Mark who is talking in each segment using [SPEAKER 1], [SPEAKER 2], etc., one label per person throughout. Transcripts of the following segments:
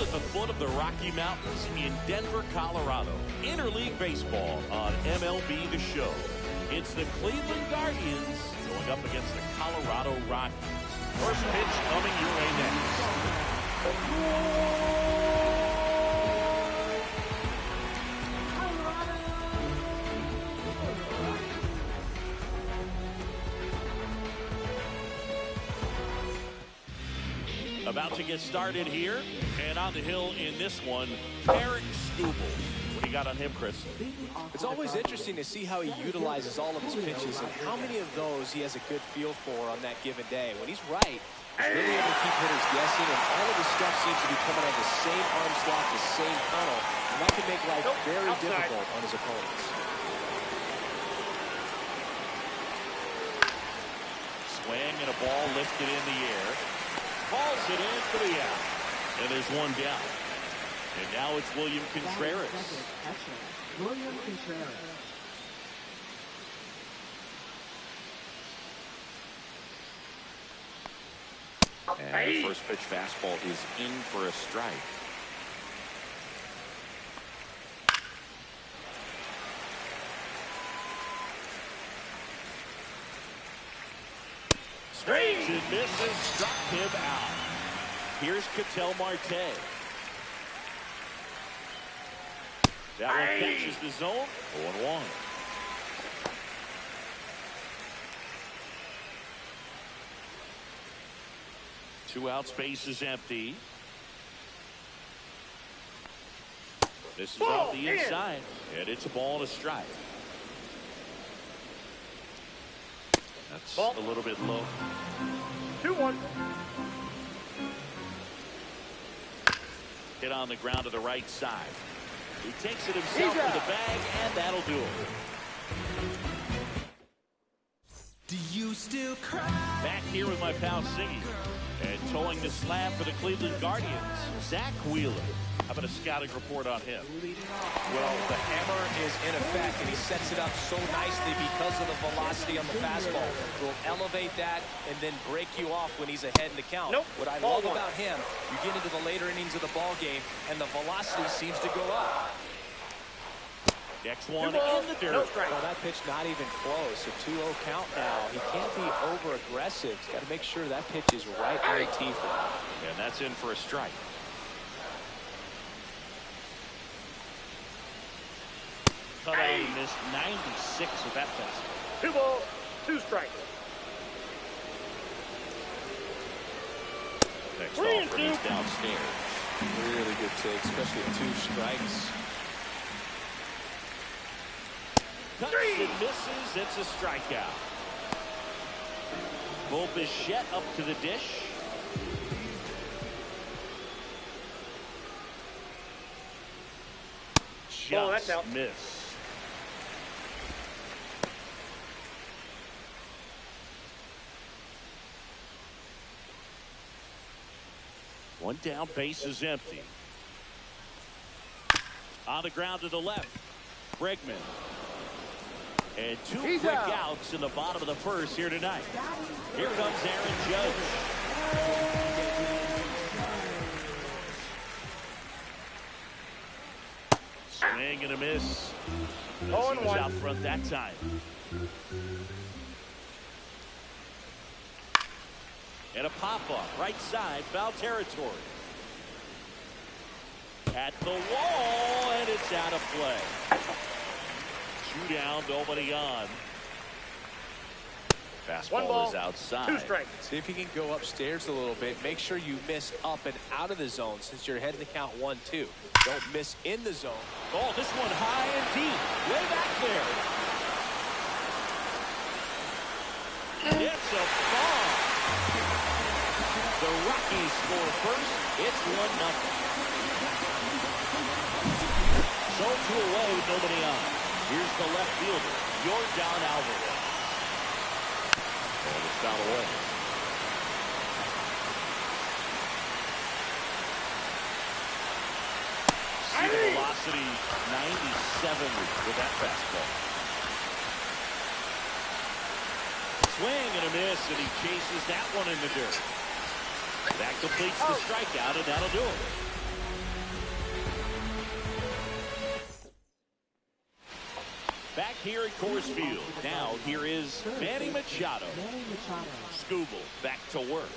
[SPEAKER 1] held at the foot of the Rocky Mountains in Denver, Colorado. Interleague baseball on MLB The Show. It's the Cleveland Guardians going up against the Colorado Rockies. First pitch coming your way next. About to get started here, and on the hill in this one, Eric Skubal. What do you got on him, Chris?
[SPEAKER 2] It's always interesting to see how he utilizes all of his pitches and how many of those he has a good feel for on that given day. When he's right, he's really able to keep hitters guessing, and all of his stuff seems to be coming on the same arm slot, the same tunnel, and that can make life very difficult on his opponents.
[SPEAKER 1] Swing and a ball lifted in the air. Balls it in for the out. And there's one down. And now it's William Contreras.
[SPEAKER 3] William Contreras.
[SPEAKER 1] And the first pitch fastball is in for a strike. Swings and misses, struck him out. Here's Ketel Marte. That one catches the zone. 0-1. Two outs, base is empty. This is off the inside, and it's a ball and a strike. That's a little bit low.
[SPEAKER 4] 2-1.
[SPEAKER 1] Hit on the ground to the right side. He takes it himself to the bag, and that'll do it.
[SPEAKER 5] Do you still cry?
[SPEAKER 1] Back here with my pal Siggy. And towing the slab for the Cleveland Guardians, Zach Wheeler. How about a scouting report on him?
[SPEAKER 2] Well, the hammer is in effect, and he sets it up so nicely because of the velocity on the fastball. Will elevate that and then break you off when he's ahead in the count.
[SPEAKER 4] Nope.
[SPEAKER 2] What I love about him, you get into the later innings of the ball game, and the velocity seems to go up.
[SPEAKER 1] Next one in the dirt.
[SPEAKER 4] No strike.
[SPEAKER 2] Well, that pitch not even close. A 2-0 count now. He can't be over-aggressive. He's got to make sure that pitch is right on the tee for him.
[SPEAKER 1] And that's in for a strike. Cut out and missed 96 with that fastball.
[SPEAKER 4] 2 balls, 2 strikes.
[SPEAKER 1] Next
[SPEAKER 4] 3 and
[SPEAKER 1] offer
[SPEAKER 4] 2.
[SPEAKER 1] is downstairs.
[SPEAKER 2] Really good take, especially at 2 strikes.
[SPEAKER 1] Cuts and misses. It's a strikeout. Bo Bichette up to the dish.
[SPEAKER 4] That's
[SPEAKER 1] Just
[SPEAKER 4] out.
[SPEAKER 1] missed. One down, base is empty. On the ground to the left. Bregman. And 2 quick outs in the bottom of the first here tonight. Here comes Aaron Judge. Swing and a miss. He was out front that time. And a pop-up, right side, foul territory. At the wall, and it's out of play. 2 down, nobody on. Fastball is outside.
[SPEAKER 4] 2 strikes.
[SPEAKER 2] See if you can go upstairs a little bit. Make sure you miss up and out of the zone since you're heading to count 1-2. Don't miss in the zone.
[SPEAKER 1] Oh, this one high and deep. Way back there. It's a bomb. The Rockies score first. It's 1-0. So 2 away with nobody on. Here's the left fielder, Yordan Alvarez. And it's foul away. See the velocity, 97 with that fastball. Swing and a miss, and he chases that one in the dirt. That completes the strikeout, and that'll do it. here at Coors Field. Now here is Manny Machado.
[SPEAKER 3] Manny Machado.
[SPEAKER 1] Skubal back to work.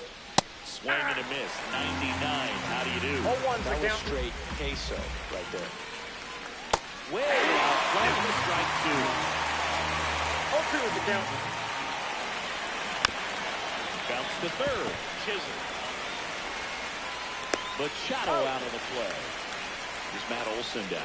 [SPEAKER 1] Swing and a miss. 99. How do you do?
[SPEAKER 4] 0-1
[SPEAKER 2] That
[SPEAKER 4] for
[SPEAKER 2] was
[SPEAKER 4] count.
[SPEAKER 2] straight queso right there.
[SPEAKER 1] Way out front for strike
[SPEAKER 4] 0-2 is the count.
[SPEAKER 1] 2. Bounce to third. Chisholm. Machado out of the play. Here's Matt Olson down.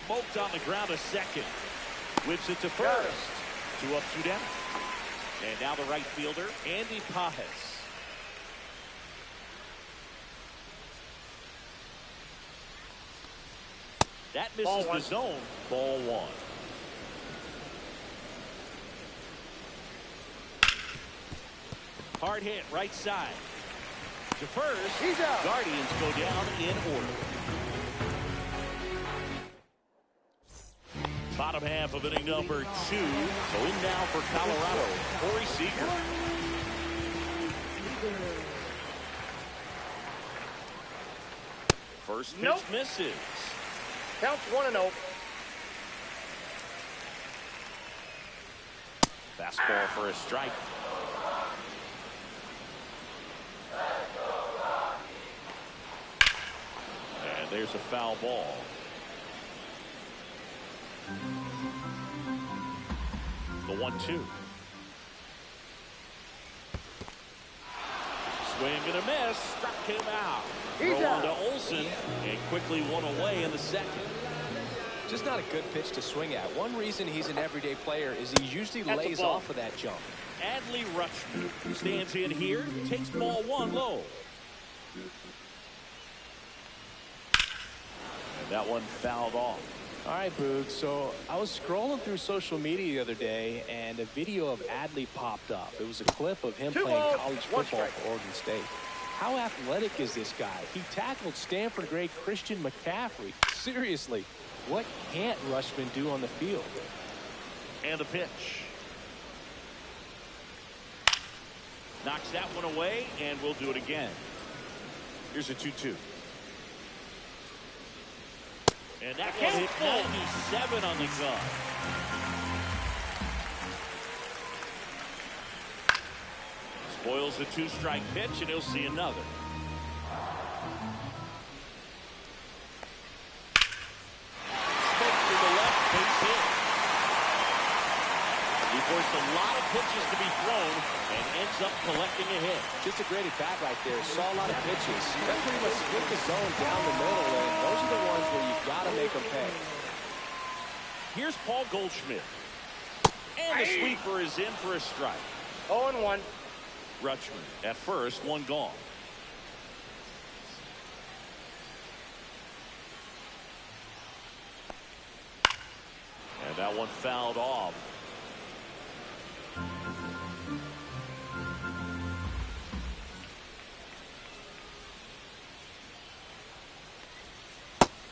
[SPEAKER 1] Smoked on the ground a second. Whips it to first. 2 up, 2 down. And now the right fielder, Andy Pajes. That misses the zone. Ball 1. Hard hit, right side. To first.
[SPEAKER 4] He's out.
[SPEAKER 1] Guardians go down in order. Bottom half of inning number 2. So in now for Colorado, Corey Seager. First pitch misses.
[SPEAKER 4] Counts 1-0.
[SPEAKER 1] Fastball for a strike. And there's a foul ball. The 1-2. Swing and a miss. Struck him out. Throw on to Olson. And quickly one away in the second.
[SPEAKER 2] Just not a good pitch to swing at. One reason he's an everyday player is he usually lays off of that jump.
[SPEAKER 1] Adley Rutschman stands in here. Takes ball 1 low. And that one fouled off.
[SPEAKER 2] All right, Boog. So I was scrolling through social media the other day, and a video of Adley popped up. It was a clip of him playing college football for Oregon State. How athletic is this guy? He tackled Stanford great Christian McCaffrey. Seriously, what can't Rutschman do on the field?
[SPEAKER 1] And the pitch. Knocks that one away, and we'll do it again. Here's a 2-2. And that one hit 97 on the gun. Spoils the 2-strike pitch, and he'll see another. Spoke to the left, base hit. He forced a lot of pitches to be thrown and ends up collecting a hit.
[SPEAKER 2] Just a great at bat right there. Saw a lot of pitches. That pretty much split the zone down the middle, and those are the ones where you've got to make them pay.
[SPEAKER 1] Here's Paul Goldschmidt. And the sweeper is in for a strike.
[SPEAKER 4] 0-1.
[SPEAKER 1] Rutschman at first, one gone. And that one fouled off.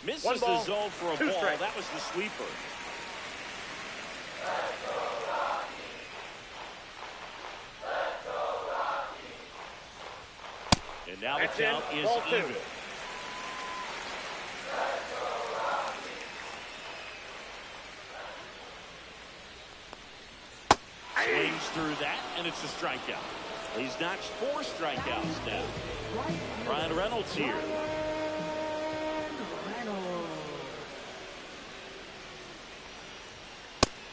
[SPEAKER 1] Misses the zone for a ball.
[SPEAKER 4] Strikes.
[SPEAKER 1] That was the sweeper. And now the count is even. Swings through that, and it's a strikeout. He's notched 4 strikeouts now. Ryan Reynolds here.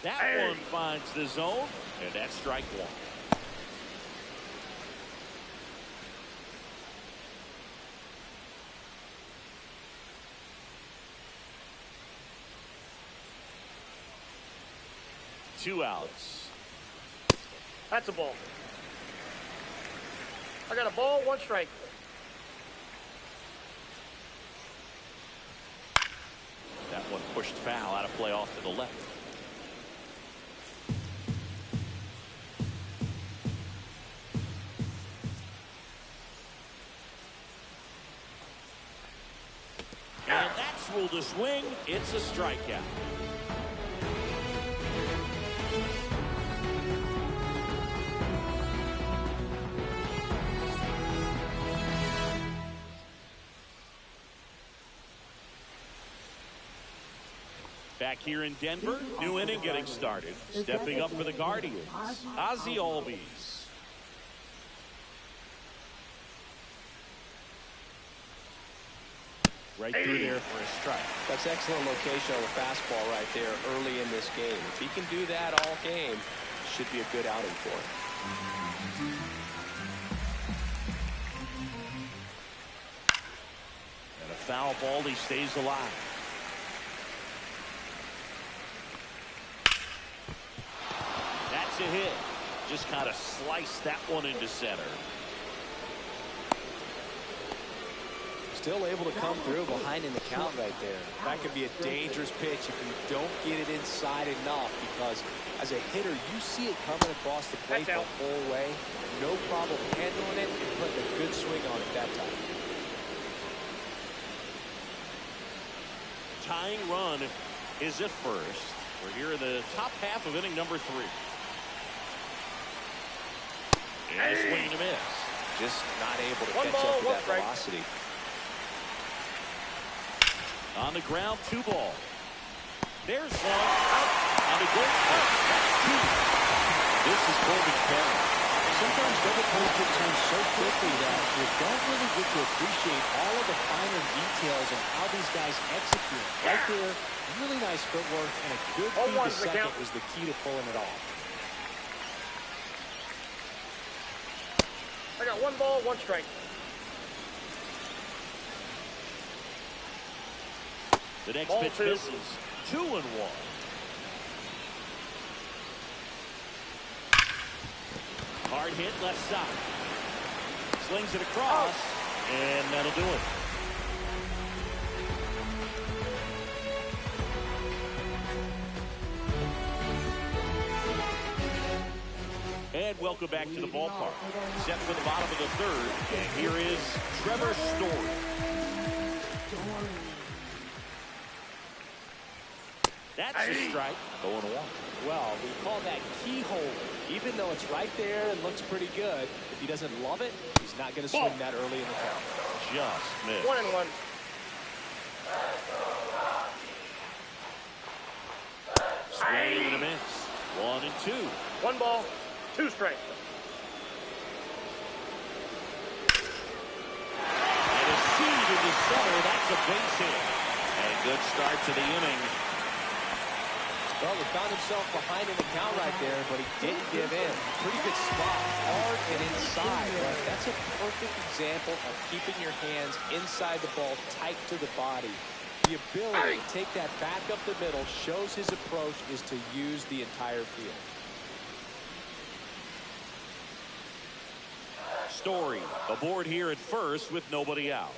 [SPEAKER 1] That one finds the zone, and that's strike 1. Two outs.
[SPEAKER 4] That's a ball. I got a ball, 1 strike.
[SPEAKER 1] That one pushed foul out of play off to the left. And that's ruled a swing. It's a strikeout. back here in Denver. New inning getting started. Stepping up for the Guardians, Ozzie Albies. Right through there for a strike.
[SPEAKER 2] That's excellent location on the fastball right there early in this game. If he can do that all game, should be a good outing for him.
[SPEAKER 1] And a foul ball, he stays alive. That's a hit. Just kind of sliced that one into center.
[SPEAKER 2] Still able to come through behind in the count right there. That could be a dangerous pitch if you don't get it inside enough, because as a hitter, you see it coming across the plate the whole way. No problem handling it and putting a good swing on it that time.
[SPEAKER 1] Tying run is at first. We're here in the top half of inning number 3. And a swing and a miss.
[SPEAKER 2] Just not able to catch up with that velocity.
[SPEAKER 1] On the ground, 2 ball. There's one. Out. On the goal. That's 2. This is Corbin Carroll.
[SPEAKER 2] Sometimes double plays get turned so quickly that you don't really get to appreciate all of the finer details and how these guys execute. Right there, really nice footwork, and a good feed to second was the key to pulling it off.
[SPEAKER 4] I got 1 ball, 1 strike.
[SPEAKER 1] The next
[SPEAKER 4] Ball
[SPEAKER 1] pitch
[SPEAKER 4] 2.
[SPEAKER 1] misses. 2-1. Hard hit left side. Slings it across, and that'll do it. And welcome back to the ballpark. Set for the bottom of the 3rd, and here is Trevor Story. That's a strike. 0-1.
[SPEAKER 2] Well, we call that keyhole. Even though it's right there and looks pretty good, if he doesn't love it, he's not going to swing that early in the count.
[SPEAKER 1] Just missed.
[SPEAKER 4] 1-1.
[SPEAKER 1] Swing and a miss. 1-2.
[SPEAKER 4] 1 ball, 2 strikes.
[SPEAKER 1] And a seed in the center. That's a base hit. And a good start to the inning.
[SPEAKER 2] Well, he found himself behind in the count right there, but he didn't give in. Pretty good spot, hard and inside, but that's a perfect example of keeping your hands inside the ball, tight to the body. The ability to take that back up the middle shows his approach is to use the entire field.
[SPEAKER 1] Story aboard here at first with nobody out.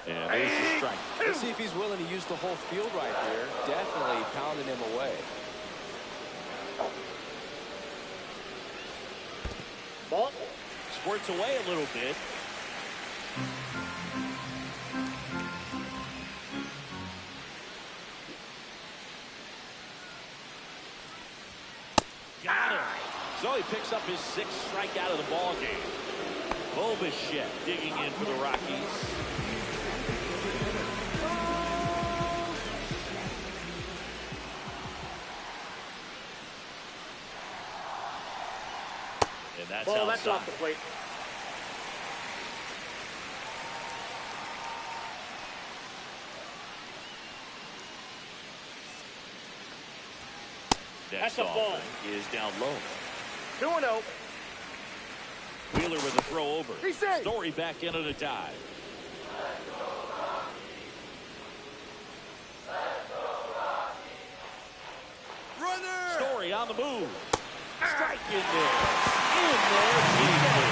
[SPEAKER 1] And there's the strike.
[SPEAKER 2] Let's see if he's willing to use the whole field right there. Definitely pounding him away.
[SPEAKER 4] Ball.
[SPEAKER 1] Squirts away a little bit. Got him. So he picks up his 6th strikeout of the ball game. Bobichette digging in for the Rockies. And that's
[SPEAKER 4] Ball,
[SPEAKER 1] outside.
[SPEAKER 4] that's off the plate.
[SPEAKER 1] Next
[SPEAKER 4] That's a ball.
[SPEAKER 1] is down low.
[SPEAKER 4] 2-0.
[SPEAKER 1] Wheeler with a throw over.
[SPEAKER 4] He's safe.
[SPEAKER 1] Story back in on a dive.
[SPEAKER 5] Runner!
[SPEAKER 1] Story on the move. Strike in there. In there. Easily.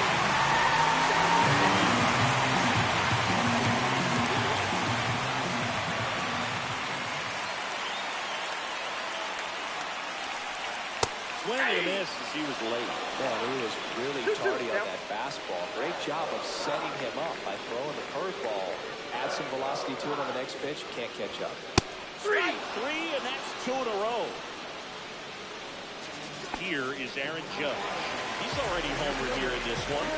[SPEAKER 1] Swing and a miss as he was late.
[SPEAKER 2] Man, he was really tardy on that fastball. Great job of setting him up by throwing the curveball. Add some velocity to it on the next pitch. Can't catch up.
[SPEAKER 1] Strike 3, and that's 2 in a row. Here is Aaron Judge. He's already homered here in this one.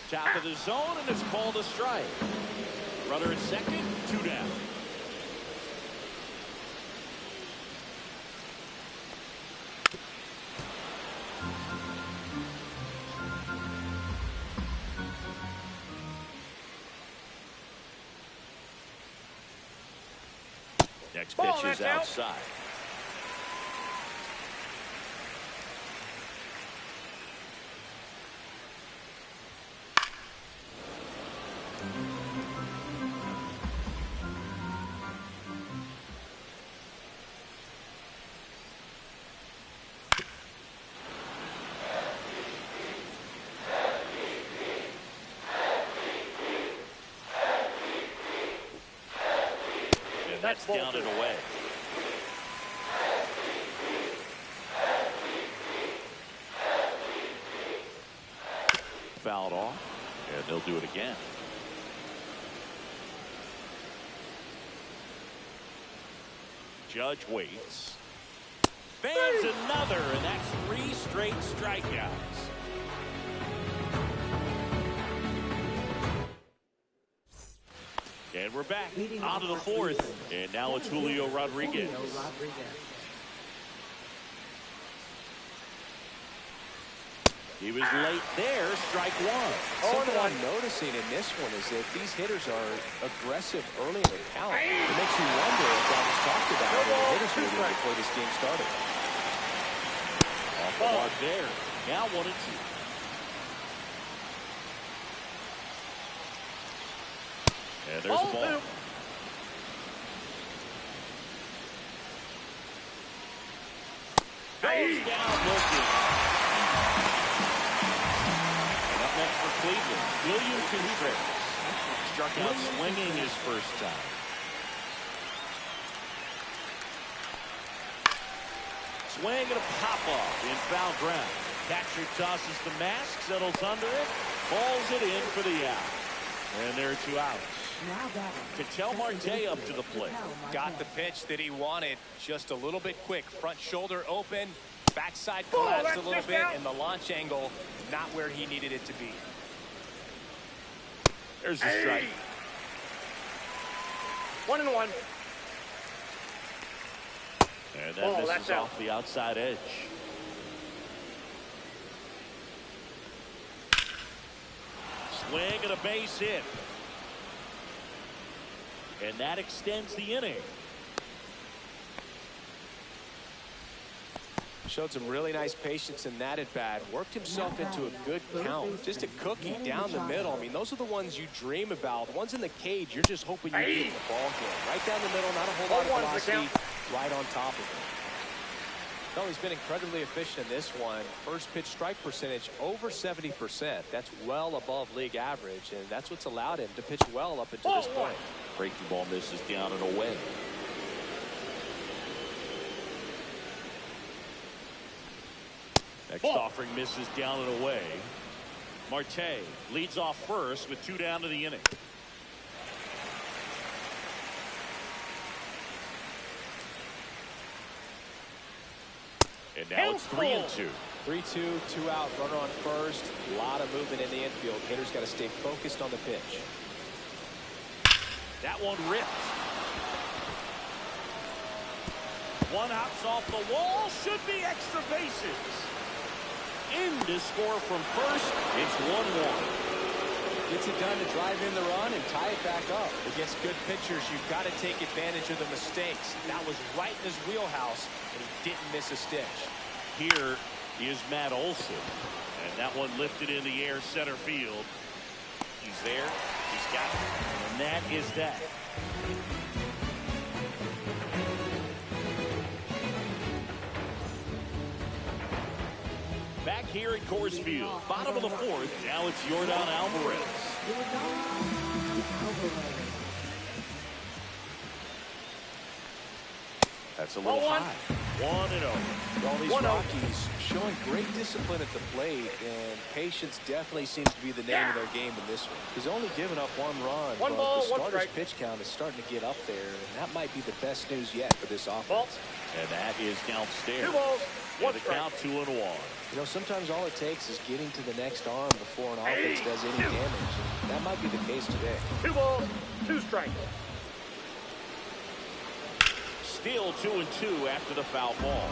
[SPEAKER 1] Top of the zone, and it's called a strike. Runner at second, 2 down. Next pitch is outside. That's down and away. Fouled off, and they'll do it again. Judge waits. Fans another, and that's 3 straight strikeouts. And we're back onto the 4th, and now it's Julio Rodriguez. He was late there, strike 1.
[SPEAKER 2] Something I'm noticing in this one is that these hitters are aggressive early in the count. It makes you wonder if that was talked about in the hitters meeting before this game started.
[SPEAKER 1] Off the mark there. Now 1-2. And there's the ball. Goes down looking. And up next for Cleveland, William Contreras. Struck out swinging his first time. Swing and a pop-off in foul ground. Catcher tosses the mask, settles under it, balls it in for the out. And there are 2 outs. Ketel Marte up to the plate.
[SPEAKER 2] Got the pitch that he wanted, just a little bit quick. Front shoulder open, backside collapsed a little bit, and the launch angle not where he needed it to be.
[SPEAKER 1] There's the strike.
[SPEAKER 4] 1-1.
[SPEAKER 1] And that misses off the outside edge. Swing and a base hit. And that extends the inning.
[SPEAKER 2] Showed some really nice patience in that at bat. Worked himself into a good count. Just a cookie down the middle. I mean, those are the ones you dream about. The ones in the cage, you're just hoping you get the ball game. Right down the middle, not a whole lot of velocity. Right on top of it. No, he's been incredibly efficient in this one. First pitch strike percentage over 70%. That's well above league average, and that's what's allowed him to pitch well up until this point.
[SPEAKER 1] Breaking ball misses down and away. Next offering misses down and away. Marte leads off first with 2 down to the inning. And now it's 3-2.
[SPEAKER 2] 3-2, 2 out, runner on first. A lot of movement in the infield. Hitters got to stay focused on the pitch.
[SPEAKER 1] That one ripped. One hops off the wall. Should be extra bases. In to score from first. It's 1-1.
[SPEAKER 2] Gets it done to drive in the run and tie it back up. Against good pitchers, you've got to take advantage of the mistakes. That was right in his wheelhouse, and he didn't miss a stitch.
[SPEAKER 1] Here is Matt Olson. And that one lifted in the air center field. He's there. He's got it. And that is that. Back here at Coors Field, bottom of the 4th. Now it's Yordan Alvarez. That's a little high. 1-0.
[SPEAKER 2] All these Rockies showing great discipline at the plate, and patience definitely seems to be the name of their game in this one. He's only given up 1 run, but the starter's pitch count is starting to get up there, and that might be the best news yet for this offense.
[SPEAKER 1] And that is downstairs.
[SPEAKER 4] 2 balls. One
[SPEAKER 1] the
[SPEAKER 4] strike.
[SPEAKER 1] count 2-1.
[SPEAKER 2] You know, sometimes all it takes is getting to the next arm before an offense does any damage. And that might be the case today.
[SPEAKER 4] 2 balls, 2 strikes.
[SPEAKER 1] Still 2-2 after the foul ball.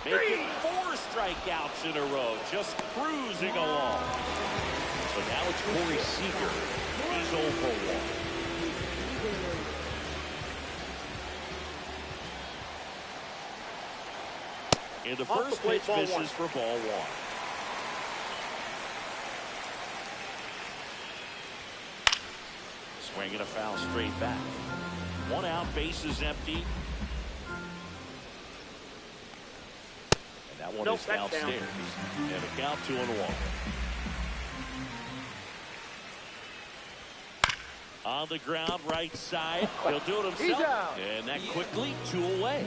[SPEAKER 1] Making 4 strikeouts in a row, just cruising along. So now it's Corey Seager. He's 0 for 1. And the first pitch misses for ball 1. Swinging a foul straight back. 1 out, bases empty. That one is downstairs. And a count 2-1. On the ground, right side. He'll do it himself. And that quickly, 2 away.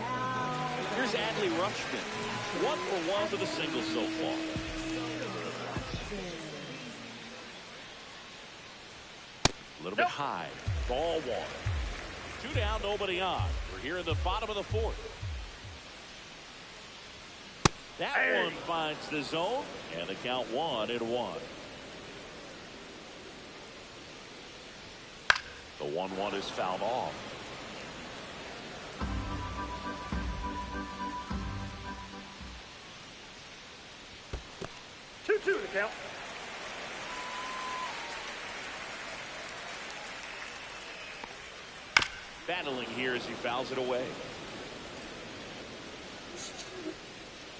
[SPEAKER 1] Here's Adley Rutschman. 1 for 1 with a single so far. A little bit high. Ball 1. 2 down, nobody on. We're here in the bottom of the 4th. That one finds the zone, and the count 1-1. The 1-1 is fouled off.
[SPEAKER 4] Two to count.
[SPEAKER 1] Battling here as he fouls it away.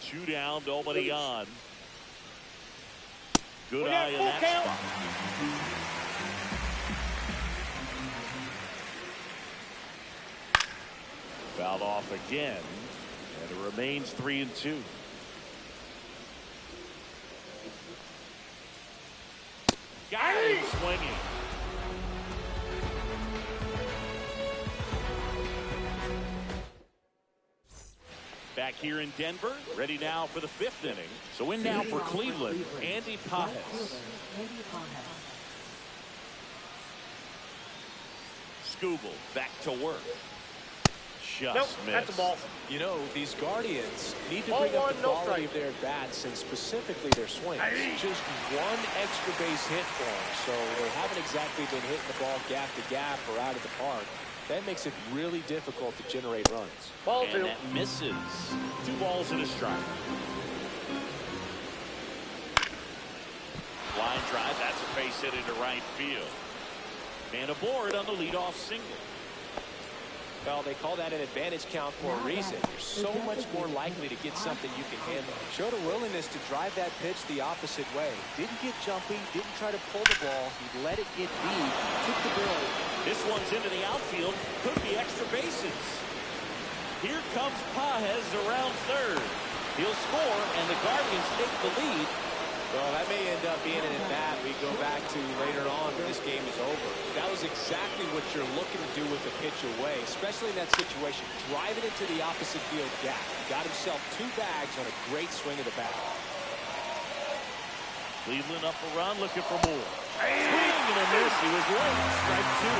[SPEAKER 1] 2 down, nobody on. Good eye in that spot. Fouled off again, and it remains 3-2. Got him swinging. Back here in Denver, ready now for the 5th inning. So in now for Cleveland, Andy Pages. Skubal back to work. Just
[SPEAKER 4] Nope,
[SPEAKER 1] missed.
[SPEAKER 4] that's a ball.
[SPEAKER 2] You know, these Guardians need to
[SPEAKER 4] Ball
[SPEAKER 2] bring up
[SPEAKER 4] 1,
[SPEAKER 2] the
[SPEAKER 4] no
[SPEAKER 2] quality
[SPEAKER 4] strike.
[SPEAKER 2] of their bats and specifically their swings. Just 1 extra base hit for them, so they haven't exactly been hitting the ball gap to gap or out of the park. That makes it really difficult to generate runs.
[SPEAKER 4] Ball
[SPEAKER 1] And
[SPEAKER 4] 2.
[SPEAKER 1] that misses. 2 balls and a strike. Line drive, that's a base hit into right field. And aboard on the leadoff single.
[SPEAKER 2] Well, they call that an advantage count for a reason. You're so much more likely to get something you can handle. Showed a willingness to drive that pitch the opposite way. Didn't get jumpy, didn't try to pull the ball. He let it get deep, took the bill.
[SPEAKER 1] This one's into the outfield. Could be extra bases. Here comes Pages around third. He'll score, and the Guardians take the lead.
[SPEAKER 2] Well, that may end up being an at-bat we go back to later on when this game is over. That was exactly what you're looking to do with the pitch away, especially in that situation. Driving it to the opposite field gap. He got himself 2 bags on a great swing of the bat.
[SPEAKER 1] Cleveland up a run, looking for more. Swing and a miss. He was late. Strike 2.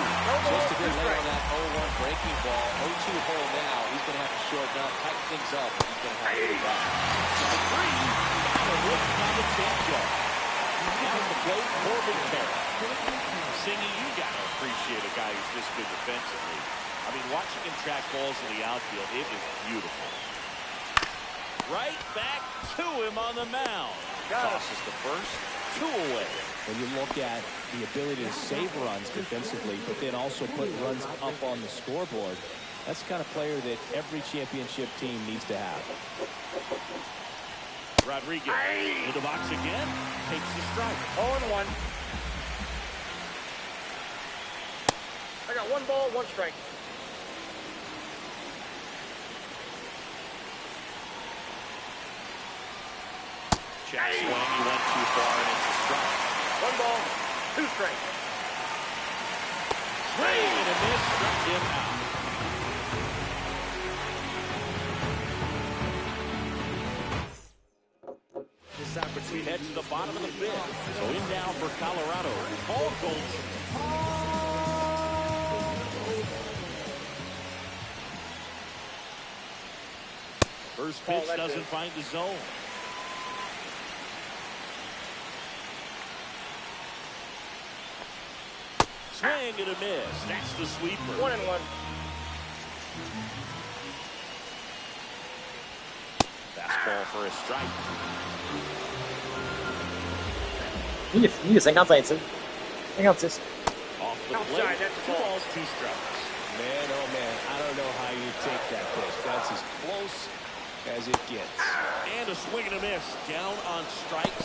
[SPEAKER 2] Just a bit late on that 0-1 breaking ball. 0-2 hole now. He's going to have to shorten up, tighten things up, and he's going to have to get back.
[SPEAKER 1] Strike 3. Looking on the changeup. Now at the plate, Corbin Carroll. Singy, you got to appreciate a guy who's this good defensively. I mean, watching him track balls in the outfield, it is beautiful. Right back to him on the mound. Tosses the first, 2 away.
[SPEAKER 2] When you look at the ability to save runs defensively, but then also put runs up on the scoreboard, that's the kind of player that every championship team needs to have.
[SPEAKER 1] Rodriguez in the box again, takes the strike.
[SPEAKER 4] 0-1. I got 1 ball, 1 strike.
[SPEAKER 1] Check swing, he went too far, and it's a strike.
[SPEAKER 4] 1 ball, 2 strikes.
[SPEAKER 1] Swing and a miss, struck him out. bottom of the fifth. So in now for Colorado, Paul Gold. First pitch doesn't find the zone. Swing and a miss. That's the sweeper.
[SPEAKER 4] 1-1.
[SPEAKER 1] Fastball for a strike.
[SPEAKER 6] いいですね、ガンツァイツ。ガンツです。
[SPEAKER 1] Off the plate.
[SPEAKER 4] Outside, that's
[SPEAKER 1] Two
[SPEAKER 4] ball.
[SPEAKER 1] balls, 2 strikes.
[SPEAKER 2] Man, oh man, I don't know how you take that pitch. That's as close as it gets.
[SPEAKER 1] And a swing and a miss. Down on strikes.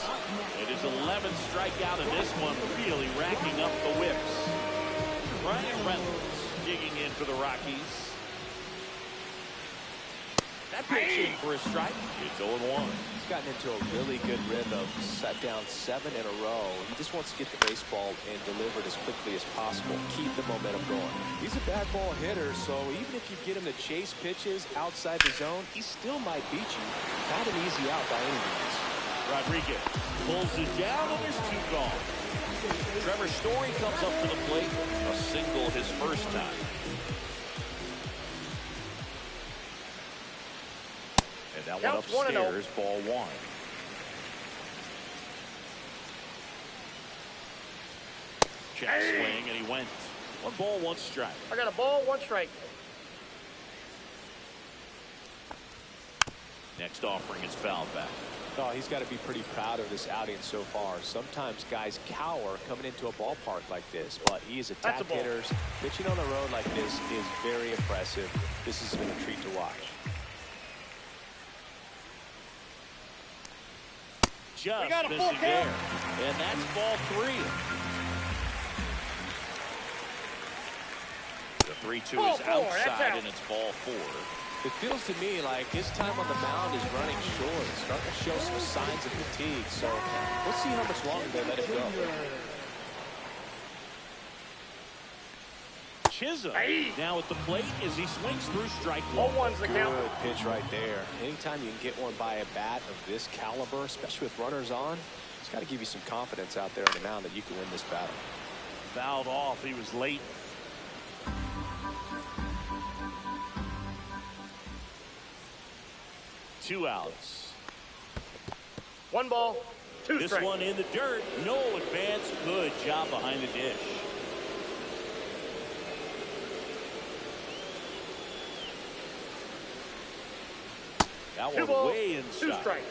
[SPEAKER 1] It is 11th strikeout in this one. Really racking up the whips. Ryan Reynolds digging in for the Rockies. That pitch in for a strike. It's 0-1.
[SPEAKER 2] He's gotten into a really good rhythm. Set down 7 in a row. He just wants to get the baseball and deliver it as quickly as possible. Keep the momentum going. He's a bad ball hitter, so even if you get him to chase pitches outside the zone, he still might beat you. Not an easy out by any means.
[SPEAKER 1] Rodriguez pulls it down, and there's 2 gone. Trevor Story comes up to the plate. A single his first time. And that one upstairs, ball 1. Check swing, and he went. 1 ball, 1 strike.
[SPEAKER 4] I got a ball, 1 strike.
[SPEAKER 1] Next offering is fouled back.
[SPEAKER 2] Oh, he's got to be pretty proud of this outing so far. Sometimes guys cower coming into a ballpark like this, but he is attack hitters. Pitching on the road like this is very impressive. This has been a treat to watch.
[SPEAKER 1] Just
[SPEAKER 4] got a full
[SPEAKER 1] missing
[SPEAKER 4] count.
[SPEAKER 1] there. And that's ball 3. The 3-2
[SPEAKER 4] Ball
[SPEAKER 1] is
[SPEAKER 4] 4, that's
[SPEAKER 1] outside,
[SPEAKER 4] out.
[SPEAKER 1] and it's ball 4.
[SPEAKER 2] It feels to me like his time on the mound is running short. It's starting to show some signs of fatigue. So we'll see how much longer they let him go.
[SPEAKER 1] Chisholm now at the plate as he swings through strike 1.
[SPEAKER 4] 0-1's the count.
[SPEAKER 2] Good pitch right there. Anytime you can get one by a bat of this caliber, especially with runners on, it's got to give you some confidence out there on the mound that you can win this battle.
[SPEAKER 1] Fouled off. He was late. Two outs.
[SPEAKER 4] 1 ball, 2
[SPEAKER 1] This
[SPEAKER 4] strikes.
[SPEAKER 1] one in the dirt. No advance. Good job behind the dish. That
[SPEAKER 4] 2
[SPEAKER 1] one
[SPEAKER 4] balls,
[SPEAKER 1] way
[SPEAKER 4] 2
[SPEAKER 1] inside.
[SPEAKER 4] strikes.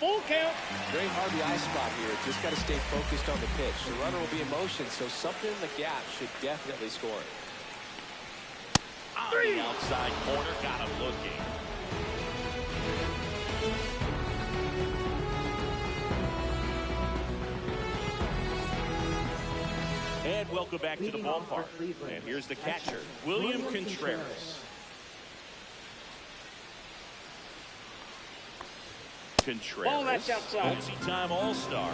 [SPEAKER 4] Full count.
[SPEAKER 2] Very hard the eye spot here. Just got to stay focused on the pitch. The runner will be in motion, so something in the gap should definitely score it.
[SPEAKER 1] On the outside corner. Got him looking. And welcome back to the ballpark. And here's the catcher, William Contreras.
[SPEAKER 4] Ball, that's
[SPEAKER 1] Contreras,
[SPEAKER 4] outside.
[SPEAKER 1] multi-time All-Star,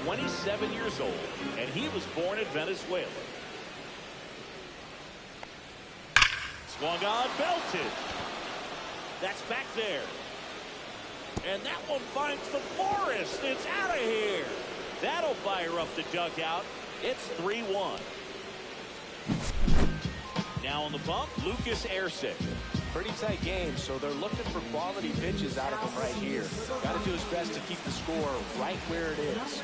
[SPEAKER 1] 27 years old, and he was born in Venezuela. Swung on, belted. That's back there. And that one finds the forest. It's out of here. That'll fire up the dugout. It's 3-1. Now on the bump, Lucas Erceg.
[SPEAKER 2] Pretty tight game, so they're looking for quality pitches out of him right here. Got to do his best to keep the score right where it is.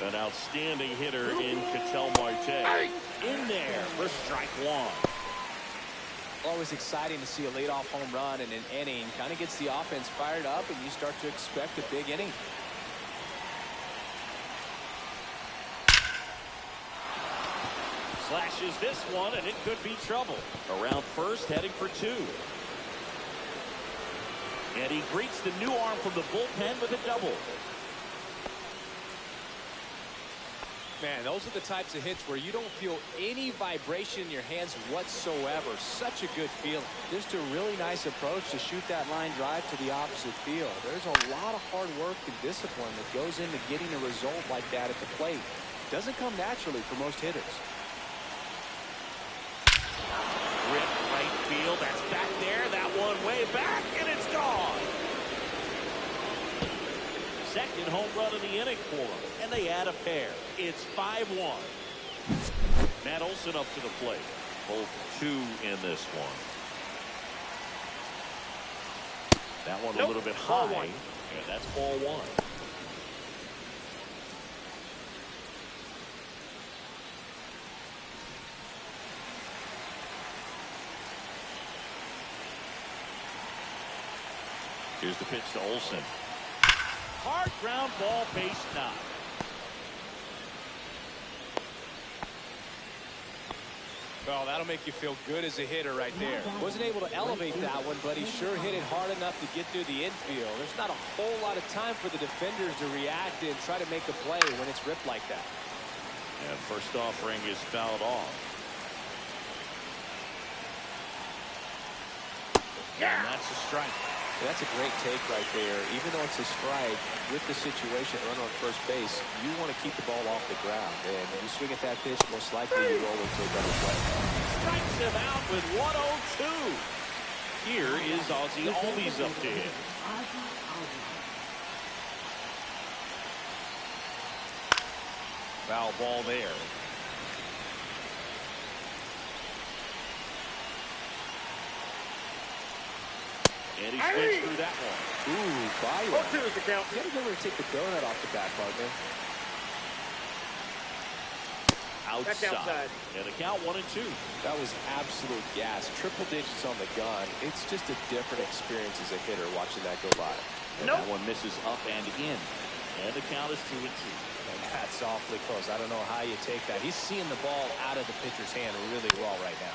[SPEAKER 1] An outstanding hitter in Ketel Marte. In there for strike 1.
[SPEAKER 2] Always exciting to see a leadoff home run in an inning. Kind of gets the offense fired up, and you start to expect a big inning.
[SPEAKER 1] Slashes this one, and it could be trouble. Around first, heading for 2. And he greets the new arm from the bullpen with a double.
[SPEAKER 2] Man, those are the types of hits where you don't feel any vibration in your hands whatsoever. Such a good feeling. Just a really nice approach to shoot that line drive to the opposite field. There's a lot of hard work and discipline that goes into getting a result like that at the plate. Doesn't come naturally for most hitters.
[SPEAKER 1] it back, and it's gone. Second home run in the inning for him, and they add a pair. It's 5-1. Matt Olson up to the plate. 0 for 2 in this one. That one a little bit high, and that's ball 1. Here's the pitch to Olson. Hard ground ball, base knock.
[SPEAKER 2] Well, that'll make you feel good as a hitter right there. Wasn't able to elevate that one, but he sure hit it hard enough to get through the infield. There's not a whole lot of time for the defenders to react and try to make a play when it's ripped like that.
[SPEAKER 1] And first offering is fouled off. Yeah. And that's a strike.
[SPEAKER 2] That's a great take right there. Even though it's a strike, with the situation, runner on first base, you want to keep the ball off the ground. And when you swing at that pitch, most likely you roll into a better play.
[SPEAKER 1] Strikes him out with 102. Here is Ozzie Albies up to him. Foul ball there. And he swings through that one.
[SPEAKER 2] Ooh, fire.
[SPEAKER 4] 0-2 is the count.
[SPEAKER 2] You got to go over and take the donut off the bat, partner.
[SPEAKER 1] Outside. And the count 1-2.
[SPEAKER 2] That was absolute gas. Triple digits on the gun. It's just a different experience as a hitter watching that go by.
[SPEAKER 1] And that one misses up and in. And the count is 2-2.
[SPEAKER 2] And that's awfully close. I don't know how you take that. He's seeing the ball out of the pitcher's hand really well right now.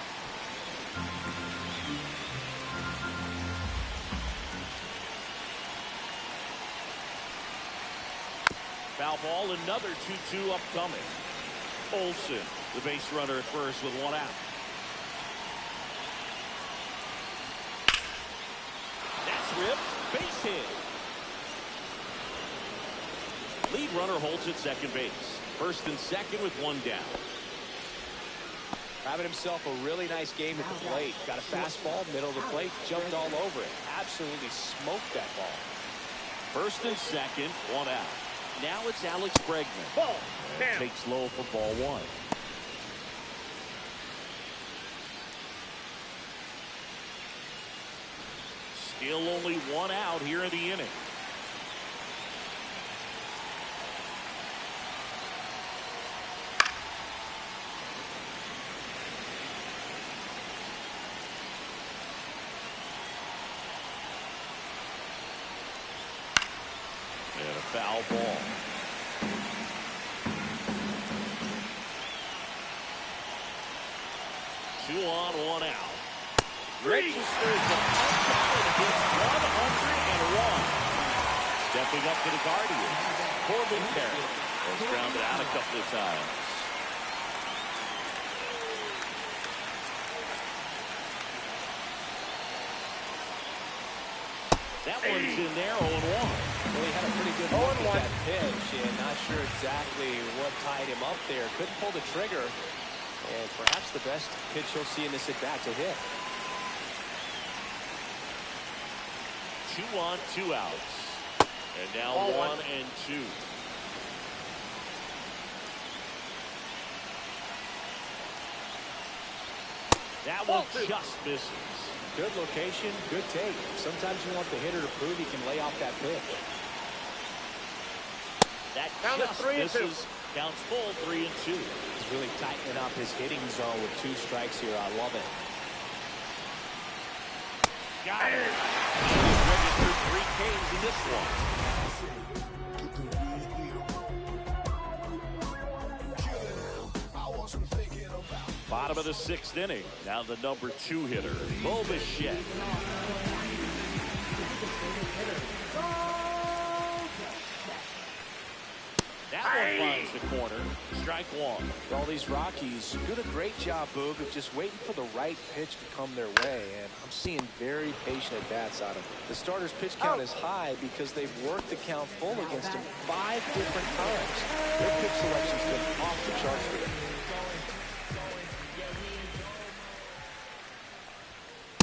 [SPEAKER 1] Foul ball, another 2-2 upcoming. Olson, the base runner at first with 1 out. That's ripped. Base hit. Lead runner holds at second base. First and second with 1 down.
[SPEAKER 2] Having himself a really nice game at the plate. Got a fastball, middle of the plate, jumped all over it. Absolutely smoked that ball.
[SPEAKER 1] First and second, 1 out. Now it's Alex Bregman.
[SPEAKER 4] Ball.
[SPEAKER 1] Takes low for ball 1. Still only 1 out here in the inning. And a foul ball. Two on, 1 out. Registers the punch out and hits 101. Stepping up to the Guardians. Corbin Carey has grounded out a couple of times. That one's in there, 0-1.
[SPEAKER 2] Well, he had a pretty good look at that pitch, and not sure exactly what tied him up there. Couldn't pull the trigger, and perhaps the best pitch he'll see in this at-bat to hit.
[SPEAKER 1] 2 on, 2 outs. And now 1 and 2. That one just misses.
[SPEAKER 2] Good location, good take. Sometimes you want the hitter to prove he can lay off that pitch.
[SPEAKER 1] That
[SPEAKER 4] Count
[SPEAKER 1] just
[SPEAKER 4] 3 and 2.
[SPEAKER 1] misses. Counts full, 3 and 2.
[SPEAKER 2] He's really tightening up his hitting zone with 2 strikes here. I love it.
[SPEAKER 1] Got it. He's registered 3 Ks in this one. Bottom of the 6th inning. Now the number 2 hitter, Bo Bichette. That one finds the corner. Strike 1.
[SPEAKER 2] All these Rockies do a great job, Boog, of just waiting for the right pitch to come their way, and I'm seeing very patient at-bats out of them. The starter's pitch count is high because they've worked the count full against him 5 different times. Their pitch selection's been off the charts for them.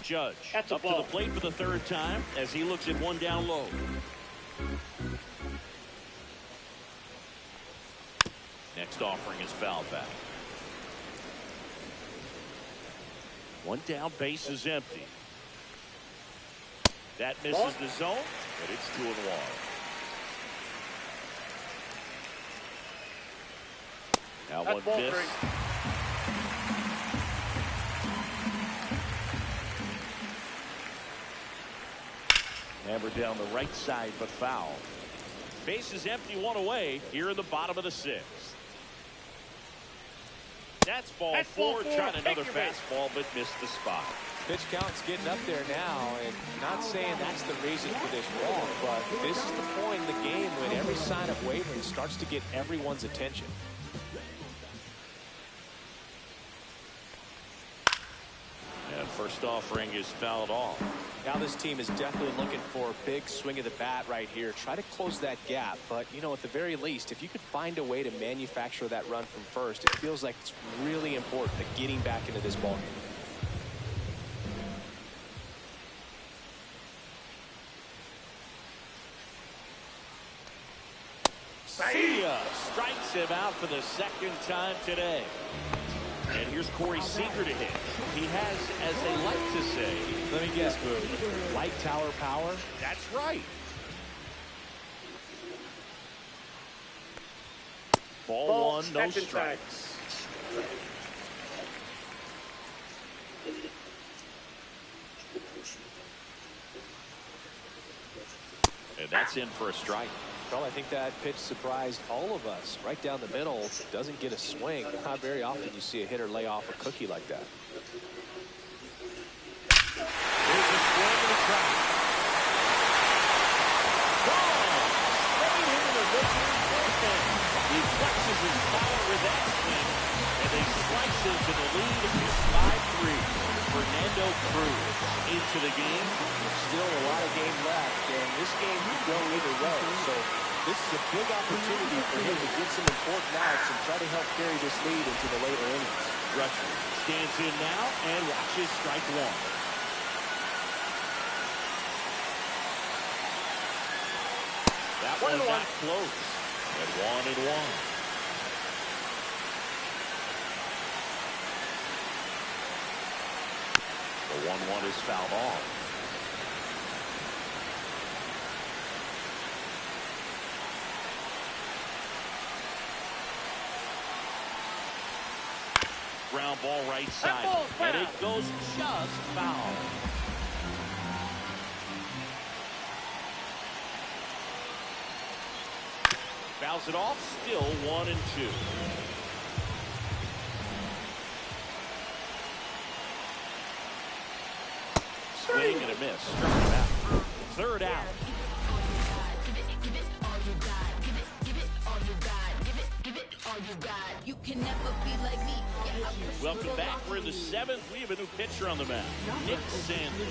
[SPEAKER 1] Judge
[SPEAKER 4] That's a
[SPEAKER 1] up to
[SPEAKER 4] ball.
[SPEAKER 1] the plate for the third time as he looks at one down low. Next offering is foul back. One down, base is empty. That misses the zone, but it's 2-1. Now
[SPEAKER 4] That's
[SPEAKER 1] one
[SPEAKER 4] ball
[SPEAKER 1] miss.
[SPEAKER 4] 3.
[SPEAKER 1] Hammered down the right side, but foul. Base is empty, one away here in the bottom of the 6th. That's ball 4, trying another fastball, but missed the spot.
[SPEAKER 2] Pitch count's getting up there now, and not saying that's the reason for this walk, but this is the point in the game when every sign of wavering starts to get everyone's attention.
[SPEAKER 1] And first offering is fouled off.
[SPEAKER 2] Now this team is definitely looking for a big swing of the bat right here. Try to close that gap, but you know, at the very least, if you could find a way to manufacture that run from first, it feels like it's really important to getting back into this ballgame.
[SPEAKER 1] Sia strikes him out for the second time today. And here's Corey Seager to hit. He has, as they like to say,
[SPEAKER 2] Let me guess, Boo. Light tower power?
[SPEAKER 1] that's right. Ball 1, no
[SPEAKER 4] second
[SPEAKER 1] strikes. And that's in for a strike.
[SPEAKER 2] Well, I think that pitch surprised all of us. Right down the middle, doesn't get a swing. Not very often you see a hitter lay off a cookie like that.
[SPEAKER 1] There's a swing and a strike. Gone! Straight into the victory bullpen. He flexes his power with that swing, and they slice into the lead. It's 5-3. Fernando Cruz into the game.
[SPEAKER 2] Still a lot of game left, and this game could go either way. So this is a big opportunity for him to get some important outs and try to help carry this lead into the later innings.
[SPEAKER 1] Rusher stands in now and watches strike 1. That one got close at 1-1. The 1-1 is fouled off. Ground ball right side, and it goes just foul. Fouls it off, still 1-2. Swing and a miss. Struck him out. Third out.
[SPEAKER 7] You can never be like me.
[SPEAKER 1] Welcome back. We're in the 7th. We have a new pitcher on the mound, Nick Sandlin.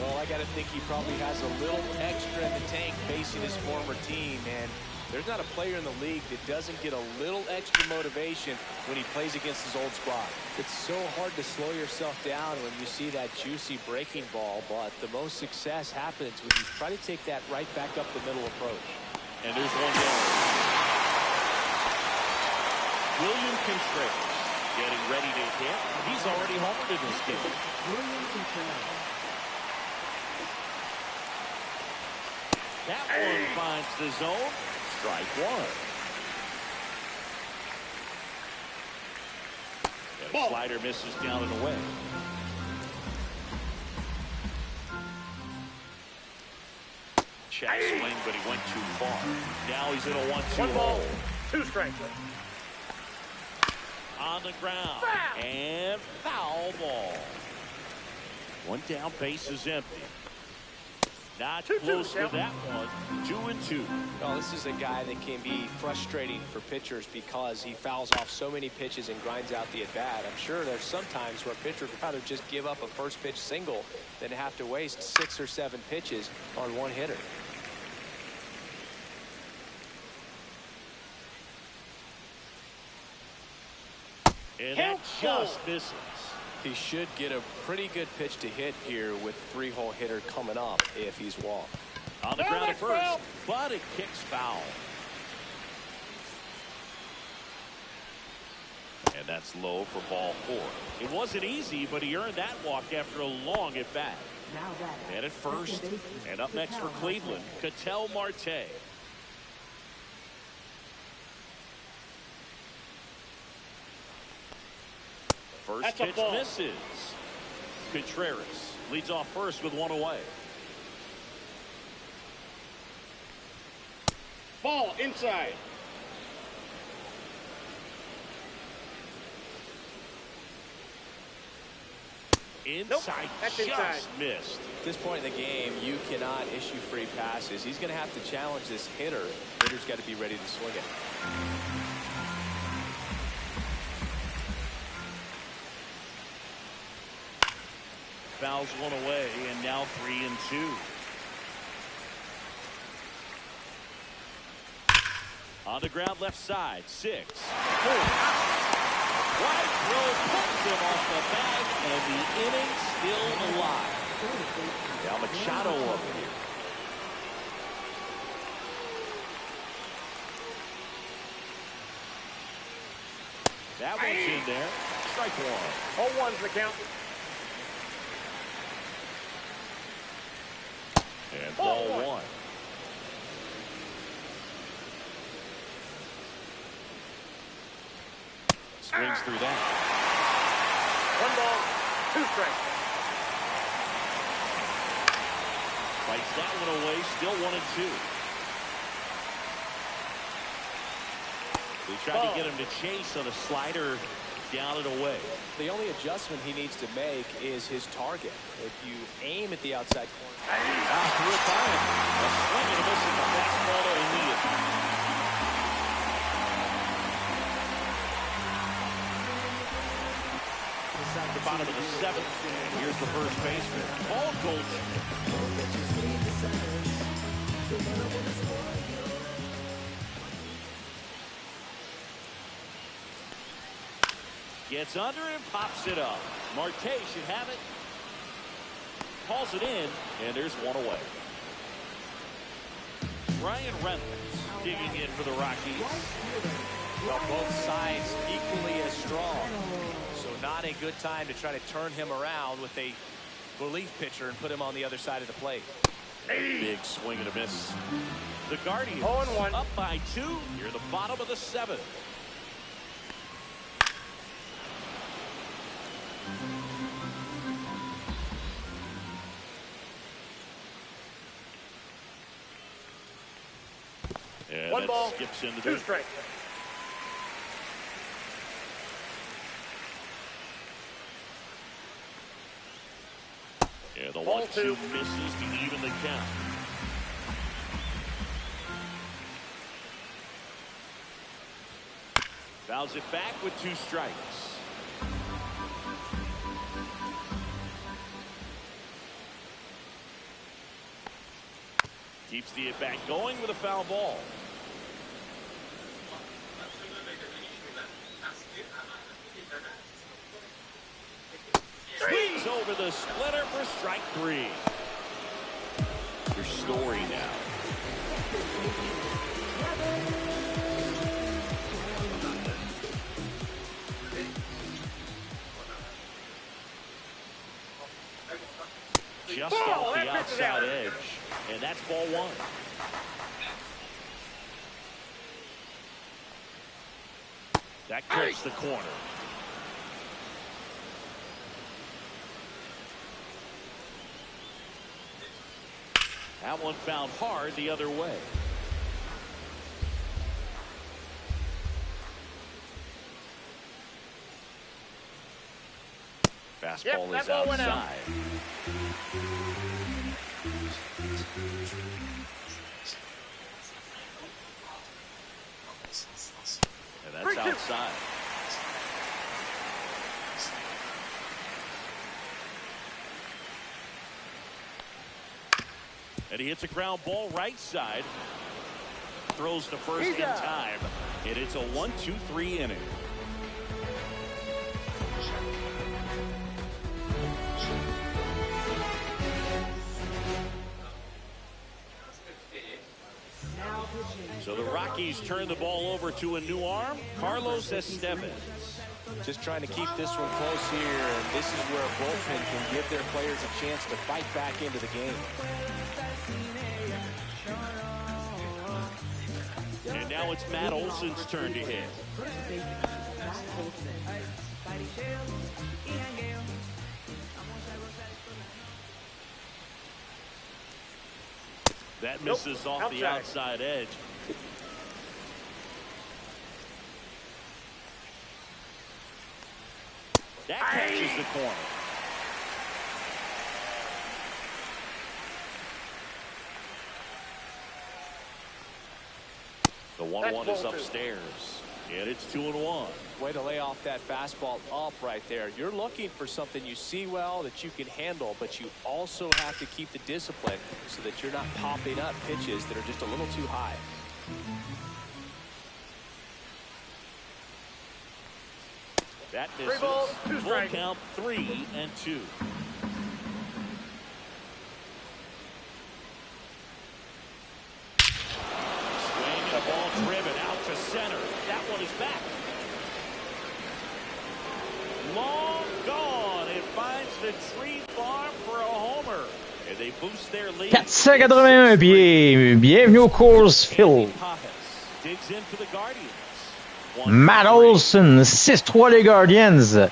[SPEAKER 2] Well, I got to think he probably has a little extra in the tank facing his former team, and there's not a player in the league that doesn't get a little extra motivation when he plays against his old squad. It's so hard to slow yourself down when you see that juicy breaking ball, but the most success happens when you try to take that right back up the middle approach.
[SPEAKER 1] And there's one down. William Contreras getting ready to hit. He's already homered in this game.
[SPEAKER 3] William Contreras.
[SPEAKER 1] That one finds the zone. Strike 1. And a slider misses down and away. Check swing, but he went too far. Now he's in a 1-2 hole.
[SPEAKER 4] 2 strikes.
[SPEAKER 1] On the ground. And foul ball. One down, base is empty. Not close to that one. 2-2.
[SPEAKER 2] Well, this is a guy that can be frustrating for pitchers because he fouls off so many pitches and grinds out the at-bat. I'm sure there's some times where a pitcher would rather just give up a first pitch single than have to waste 6 or 7 pitches on one hitter.
[SPEAKER 1] And that just misses.
[SPEAKER 2] He should get a pretty good pitch to hit here with 3-hole hitter coming up if he's walked.
[SPEAKER 1] On the ground at first, but it kicks foul. And that's low for ball 4. It wasn't easy, but he earned that walk after a long at bat.
[SPEAKER 3] Now batter.
[SPEAKER 1] And at first, and up next for Cleveland, Ketel Marte. First pitch misses. Contreras leads off first with 1 away.
[SPEAKER 4] Ball inside.
[SPEAKER 1] Inside,
[SPEAKER 4] that's
[SPEAKER 1] just
[SPEAKER 4] inside.
[SPEAKER 1] missed.
[SPEAKER 2] At this point in the game, you cannot issue free passes. He's going to have to challenge this hitter. Hitter's got to be ready to swing it.
[SPEAKER 1] Fouls 1 away, and now 3-2. On the ground left side, 6. Right throw puts him off the bag, and the inning still alive. Now Machado up here. That one's in there. Strike 1.
[SPEAKER 4] 0-1's the count.
[SPEAKER 1] And ball 1. Swings through that.
[SPEAKER 4] 1 ball, 2 strikes.
[SPEAKER 1] Fights that one away, still 1-2. They tried to get him to chase on a slider down and away.
[SPEAKER 2] The only adjustment he needs to make is his target. If you aim at the outside corner.
[SPEAKER 1] Through it by him. A swing and a miss at the fastball to O'Neill. The bottom of the 7th. Here's the first baseman, Paul Goldschmidt. Gets under and pops it up. Marte should have it. Calls it in, and there's 1 away. Ryan Reynolds digging in for the Rockies.
[SPEAKER 2] Well, both sides equally as strong. So not a good time to try to turn him around with a relief pitcher and put him on the other side of the plate.
[SPEAKER 1] Big swing and a miss. The Guardians
[SPEAKER 4] 0-1.
[SPEAKER 1] up by 2 near the bottom of the 7th. And
[SPEAKER 4] 1 ball,
[SPEAKER 1] skips into
[SPEAKER 4] 2
[SPEAKER 1] the
[SPEAKER 4] strikes.
[SPEAKER 1] Yeah, the
[SPEAKER 4] Ball
[SPEAKER 1] 1-2
[SPEAKER 4] 2.
[SPEAKER 1] misses to even the count. Fouls it back with 2 strikes. Keeps the at-bat going with a foul ball. Swings over the splitter for strike 3. Your story now. Just off the outside edge. And that's ball 1. That cuts the corner. That one found hard the other way. Fastball is outside. And that's outside. And he hits a ground ball right side. Throws to first in time. And it's a 1-2-3 inning. So the Rockies turn the ball over to a new arm, Carlos Estevez.
[SPEAKER 2] Just trying to keep this one close here, and this is where a bullpen can give their players a chance to fight back into the game.
[SPEAKER 1] And now it's Matt Olson's turn to hit.
[SPEAKER 3] Matt Olson.
[SPEAKER 1] That misses off the outside edge. That catches the corner. The 1-1 is upstairs. And it's 2-1.
[SPEAKER 2] Way to lay off that fastball up right there. You're looking for something you see well that you can handle, but you also have to keep the discipline so that you're not popping up pitches that are just a little too high.
[SPEAKER 1] That misses.
[SPEAKER 4] 3 balls, 2
[SPEAKER 1] Full
[SPEAKER 4] strikes.
[SPEAKER 1] count 3-2. Swing and a ball driven out to center. That one is back. Long gone. It finds the tree farm for a homer. And they boost their lead.
[SPEAKER 6] 481 pieds. Bienvenue au Coors Field.
[SPEAKER 1] Digs in for the Guardians.
[SPEAKER 6] Matt Olson, 6-3 les Guardians.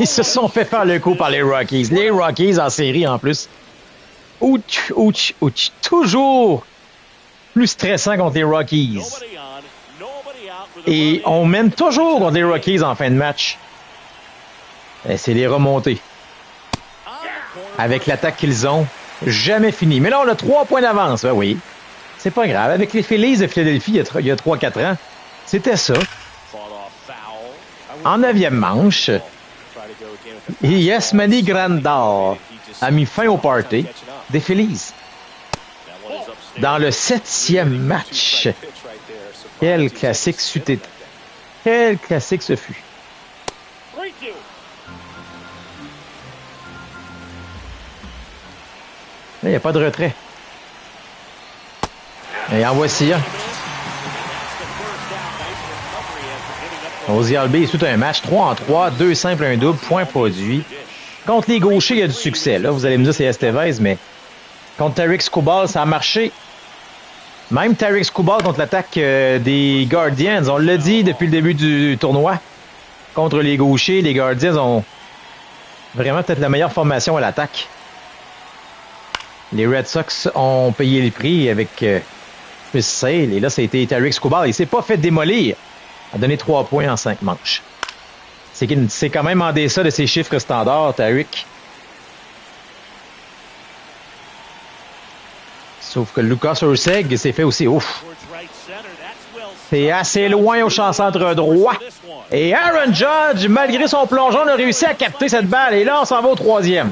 [SPEAKER 6] Ils se sont fait faire le coup par les Rockies. Les Rockies en série en plus. Ouch, ouch, ouch. Toujours plus stressant contre les Rockies. Et on mène toujours contre les Rockies en fin de match. Et c'est les remontées. Avec l'attaque qu'ils ont, jamais fini. Mais là, on a 3 points d'avance. Ben oui, c'est pas grave. Avec les Phillies de Philadelphie, il y a 3-4 ans, c'était ça. En 9e manche, Yasmani Grandal a mis fin au party des Phillies. Dans le 7e match, quel classique c'eût été. Quel classique ce fut. Là, il n'y a pas de retrait. Et en voici un. Ozzy Albies, tout un match, 3-3, 2 simples, 1 double, point produit. Contre les gauchers, il y a du succès. Là, vous allez me dire c'est Estevez, mais contre Tarik Skubal, ça a marché. Même Tarik Skubal contre l'attaque des Guardians, on l'a dit depuis le début du tournoi. Contre les gauchers, les Guardians ont vraiment peut-être la meilleure formation à l'attaque. Les Red Sox ont payé les prix avec Chris Sale. Et là, ça a été Tarik Skubal. Il s'est pas fait démolir. Il a donné 3 points en 5 manches. C'est quand même en deçà de ses chiffres standards, Tarik. Sauf que Lucas Urseg s'est fait aussi ouf. C'est assez loin au champ centre droit. Et Aaron Judge, malgré son plongeon, a réussi à capter cette balle. Et là, on s'en va au 3e.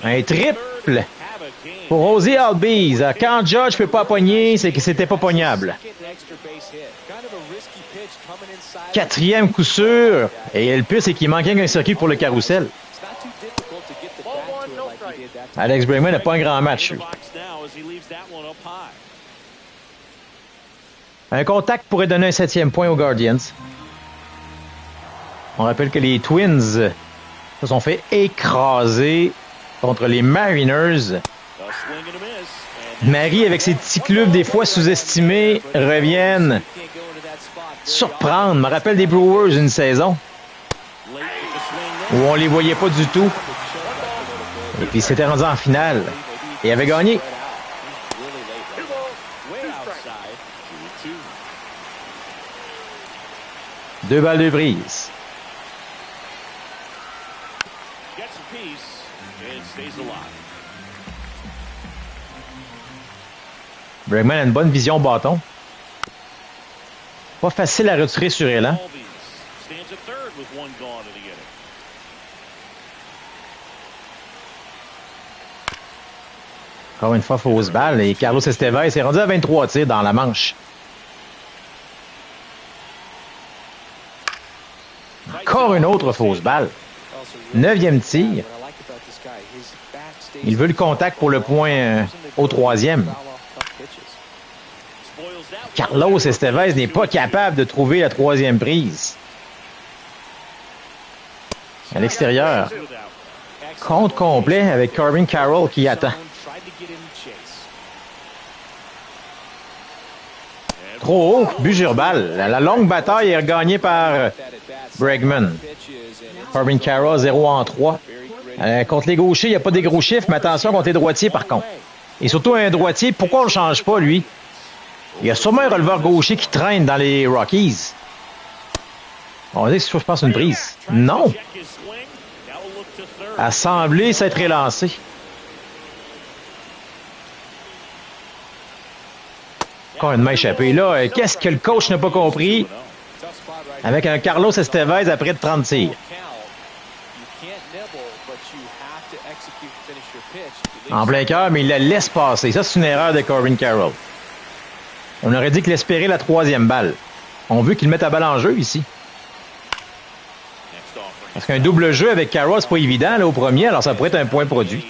[SPEAKER 6] Un triple pour Ozzy Albies. Quand Judge ne peut pas pogner, c'est que c'était pas pognable. 4e coup sûr. Et le pire, c'est qu'il manquait un circuit pour le carrousel. Alex Bregman n'a pas un grand match. Un contact pourrait donner un 7e point aux Guardians. On rappelle que les Twins se sont fait écraser contre les Mariners. Marie, avec ses petits clubs des fois sous-estimés, reviennent surprendre. Me rappelle des Brewers une saison où on les voyait pas du tout. Et puis, s'était rendu en finale. Et avait gagné. Deux balles de brise. Bregman a une bonne vision bâton. Pas facile à retirer sur élan. Encore une fois, fausse balle. Et Carlos Estevez s'est rendu à 23 tirs dans la manche. Encore une autre fausse balle. 9e tir. Il veut le contact pour le point au troisième. Carlos Estevez n'est pas capable de trouver la troisième prise. À l'extérieur. Compte complet avec Corbin Carroll qui attend. Trop haut, but sur balle. La longue bataille est regagnée par Bregman. Corbin Carroll, 0 en 3. Contre les gauchers, il n'y a pas des gros chiffres, mais attention contre les droitiers par contre. Et surtout un droitier, pourquoi on ne le change pas, lui? Il y a sûrement un releveur gaucher qui traîne dans les Rockies. On va dire que je passe une prise. Non! A semblé s'être élancé. Encore une main échappée. Là, qu'est-ce que le coach n'a pas compris? Avec un Carlos Estevez après de 30 tirs. En plein cœur, mais il la laisse passer. Ça, c'est une erreur de Corbin Carroll. On aurait dit qu'il espérait la troisième balle. On veut qu'il mette la balle en jeu ici. Parce qu'un double jeu avec Carroll, c'est pas évident là, au premier, alors ça pourrait être un point produit.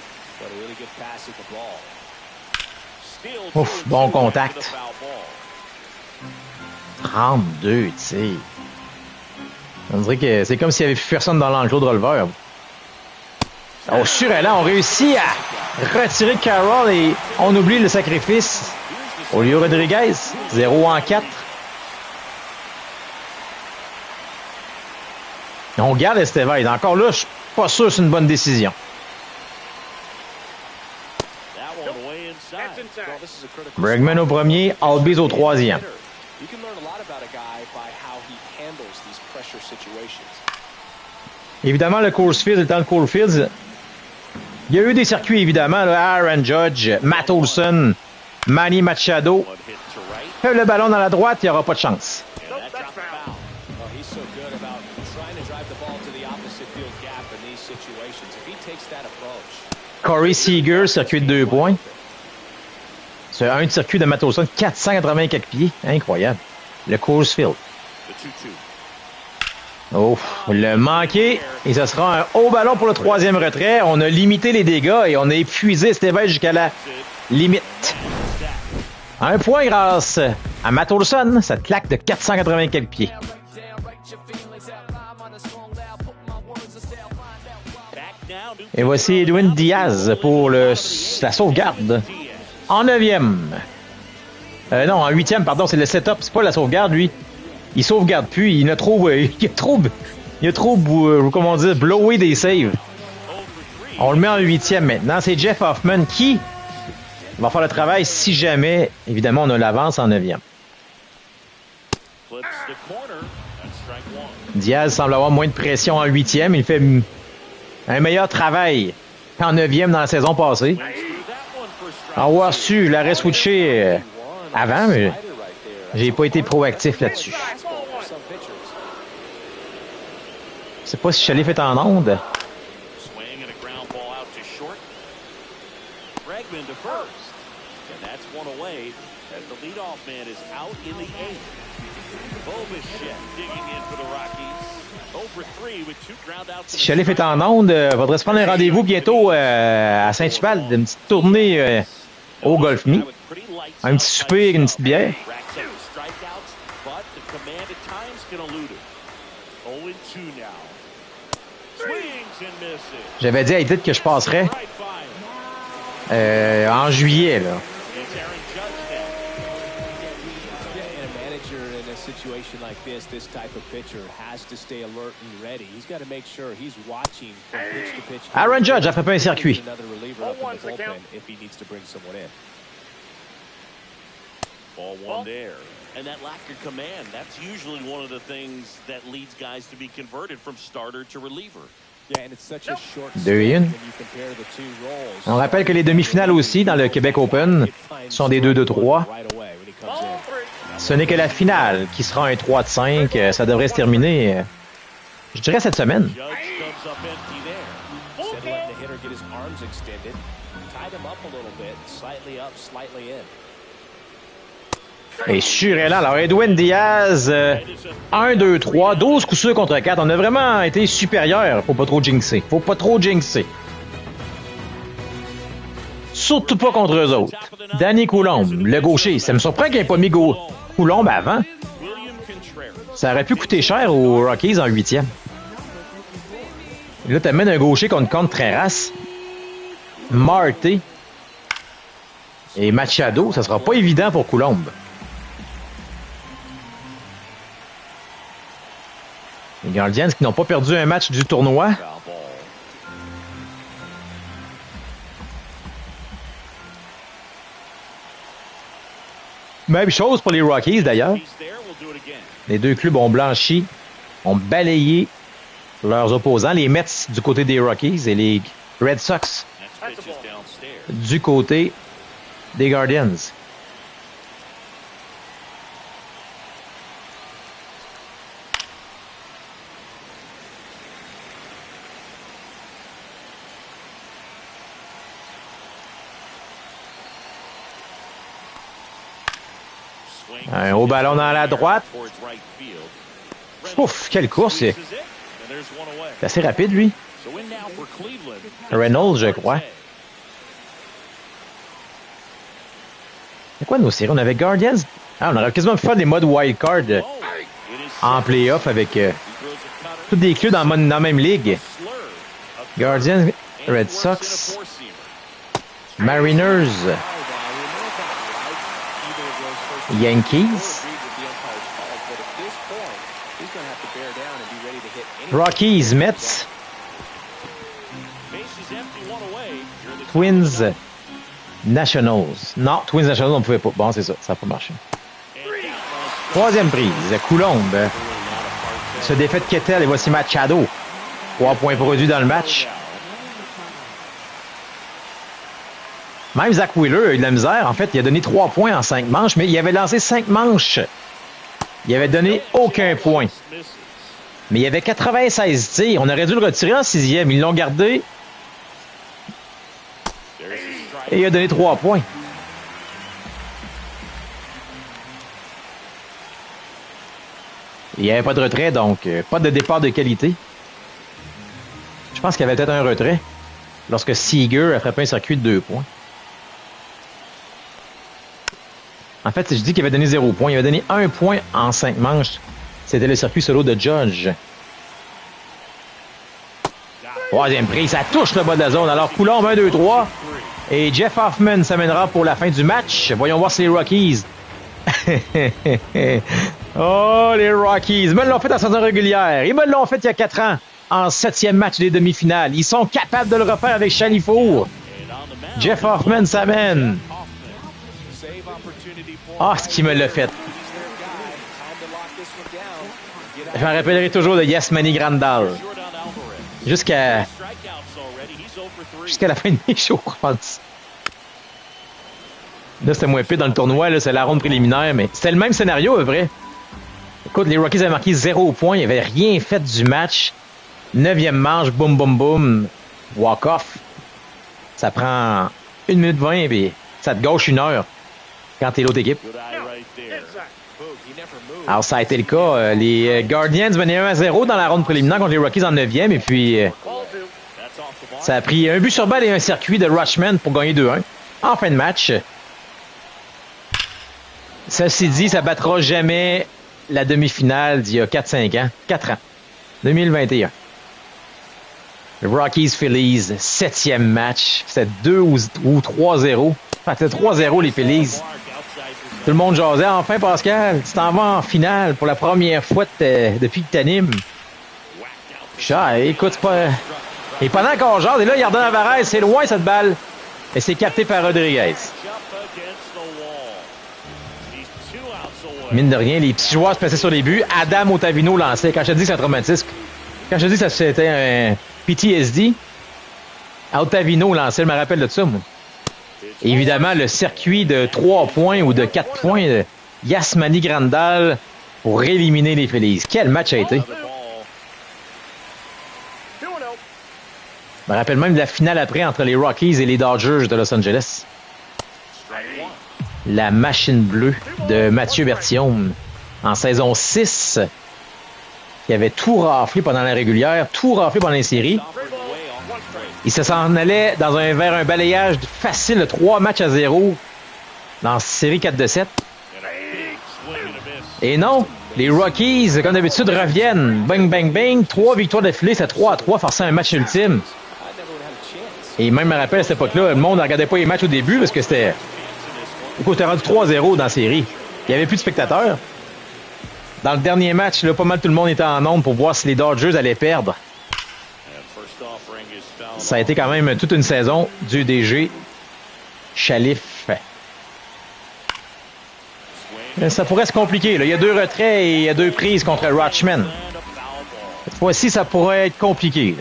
[SPEAKER 6] Ouf, bon contact. 32 tirs. On dirait que c'est comme s'il n'y avait plus personne dans l'enclos de releveur. Au surélan, on réussit à retirer Carroll et on oublie le sacrifice. Julio Rodriguez, 0 en 4. On garde Estevez. Encore là, je suis pas sûr que c'est une bonne décision. Bregman au premier, Albies au troisième. Évidemment, le Coors Field, le temps de Coors Field, il y a eu des circuits, évidemment. Là, Aaron Judge, Matt Olson, Manny Machado. Le ballon dans la droite, il n'y aura pas de chance. Corey Seager, circuit de 2 points. C'est un circuit de Matt Olson, 484 pieds. Incroyable. Le Coors Field. Oh, le manqué. Et ce sera un haut ballon pour le troisième retrait. On a limité les dégâts et on a épuisé Estevez jusqu'à la limite. Un point grâce à Matt Olson. Cette claque de 484 pieds. Et voici Edwin Diaz pour la sauvegarde. En 9e. Non, en 8e, pardon, c'est le setup. C'est pas la sauvegarde, lui. Il sauvegarde plus. Il a trop, comment dire, blowé des saves. On le met en 8e maintenant. C'est Jeff Hoffman qui va faire le travail si jamais, évidemment, on a l'avance en 9e. Diaz semble avoir moins de pression en 8e. Il fait un meilleur travail qu'en 9e dans la saison passée. Avoir su l'arrêt switché avant, mais j'ai pas été proactif là-dessus. Je sais pas si Chalet fait en onde. Si Chalet fait en onde, faudrait se prendre un rendez-vous bientôt à Saint-Hubald, une petite tournée au Golf Me. Un petit souper, une petite bière. J'avais dit à Edith que je passerais en juillet, là. Aaron Judge a frappé un circuit.
[SPEAKER 1] Ball one there. And that lack of command, that's usually one of the things that leads guys to be converted from starter to reliever.
[SPEAKER 6] 2-1. On rappelle que les demi-finales aussi dans le Québec Open sont des 2-2-3. Ce n'est que la finale qui sera un 3-5. Ça devrait se terminer, je dirais, cette semaine. Et Surella, alors Edwin Diaz, 1, 2, 3, 12 coups sûrs contre 4. On a vraiment été supérieur. Faut pas trop jinxer. Surtout pas contre eux autres. Danny Coulombe, le gaucher. Ça me surprend qu'il n'ait pas mis Coulombe avant. Ça aurait pu coûter cher aux Rockies en 8e. Et là, tu amènes un gaucher contre très race. Marté. Et Machado, ça sera pas évident pour Coulombe. Les Guardians qui n'ont pas perdu un match du tournoi. Même chose pour les Rockies d'ailleurs. Les deux clubs ont blanchi, ont balayé leurs opposants. Les Mets du côté des Rockies et les Red Sox du côté des Guardians. Un haut ballon dans la droite. Ouf, quelle course! C'est assez rapide, lui. Reynolds, je crois. C'est quoi nos séries? On avait Guardians. Ah, on aurait quasiment pu faire des modes wild card en playoff avec tous des clubs dans la même ligue. Guardians, Red Sox, Mariners, Yankees, Rockies, Mets, Twins, Nationals. Non, Twins Nationals, on ne pouvait pas. Bon, c'est ça, ça n'a pas marché. Troisième prise, Coulombe se défait de Kettel et voici Machado. 3 points produits dans le match. Même Zach Wheeler a eu de la misère. En fait, il a donné 3 points en 5 manches, mais il avait lancé 5 manches. Il avait donné aucun point. Mais il y avait 96 tirs. On aurait dû le retirer en 6e. Ils l'ont gardé. Et il a donné 3 points. Il n'y avait pas de retrait, donc pas de départ de qualité. Je pense qu'il y avait peut-être un retrait lorsque Seager a frappé un circuit de 2 points. En fait, je dis qu'il avait donné 0 points. Il avait donné 1 point en 5 manches. C'était le circuit solo de Judge. Troisième prise, ça touche le bas de la zone. Alors, Coulomb, 1, 2, 3. Et Jeff Hoffman s'amènera pour la fin du match. Voyons voir si les Rockies... Oh, les Rockies. Ils me l'ont fait en saison régulière. Ils me l'ont fait il y a 4 ans. En 7e match des demi-finales. Ils sont capables de le refaire avec Chalifour. Jeff Hoffman s'amène. Ah, ce qui me l'a fait. Je me rappellerai toujours de Yasmani Grandal. Jusqu'à la fin de mes shows, je pense. Là, c'était moins pire dans le tournoi. Là, c'est la ronde préliminaire, mais c'était le même scénario, vrai. Écoute, les Rockies avaient marqué 0 points. Ils n'avaient rien fait du match. 9e manche, boum, boum, boum. Walk-off. Ça prend 1 minute 20 et ça te gauche 1 heure quand t'es l'autre équipe. Alors, ça a été le cas. Les Guardians venaient 1-0 dans la ronde préliminaire contre les Rockies en 9e. Et puis, ça a pris un but sur balle et un circuit de Rushman pour gagner 2-1. En fin de match. Ceci dit, ça battra jamais la demi-finale d'il y a 4-5 ans. 4 ans. 2021. Le Rockies-Phillies, 7e match. C'était 2 ou 3-0. Enfin, c'était 3-0 les Phillies. Tout le monde jasait. Enfin, Pascal, tu t'en vas en finale pour la première fois depuis que t'animes. Écoute, c'est pas... Et pendant qu'on jase, et là, Yarden Alvarez, c'est loin cette balle. Et c'est capté par Rodriguez. Mine de rien, les petits joueurs se passaient sur les buts. Adam Ottavino lançait. Quand je te dis que c'est un traumatisme, quand je te dis que c'était un PTSD, Ottavino lançait, je me rappelle de ça, moi. Et évidemment, le circuit de 3 points ou de 4 points de Yasmani Grandal pour éliminer les Phillies. Quel match a été! Je me rappelle même de la finale après entre les Rockies et les Dodgers de Los Angeles. La machine bleue de Mathieu Berthiaume en saison 6 qui avait tout raflé pendant la régulière, tout raflé pendant les séries. Il se s'en allait vers un balayage facile de 3 matchs à 0 dans la série 4 de 7. Et non, les Rockies, comme d'habitude, reviennent. Bang, bang, bang. 3 victoires d'affilée, c'est 3-3, forçant un match ultime. Et même, je me rappelle, à cette époque-là, le monde ne regardait pas les matchs au début parce que c'était... Écoute, c'était rendu 3-0 dans la série. Il n'y avait plus de spectateurs. Dans le dernier match, là, pas mal tout le monde était en nombre pour voir si les Dodgers allaient perdre. Ça a été quand même toute une saison du DG Chalif. Ça pourrait se compliquer. Là. Il y a 2 retraits et il y a 2 prises contre Rutschman. Cette fois-ci, ça pourrait être compliqué.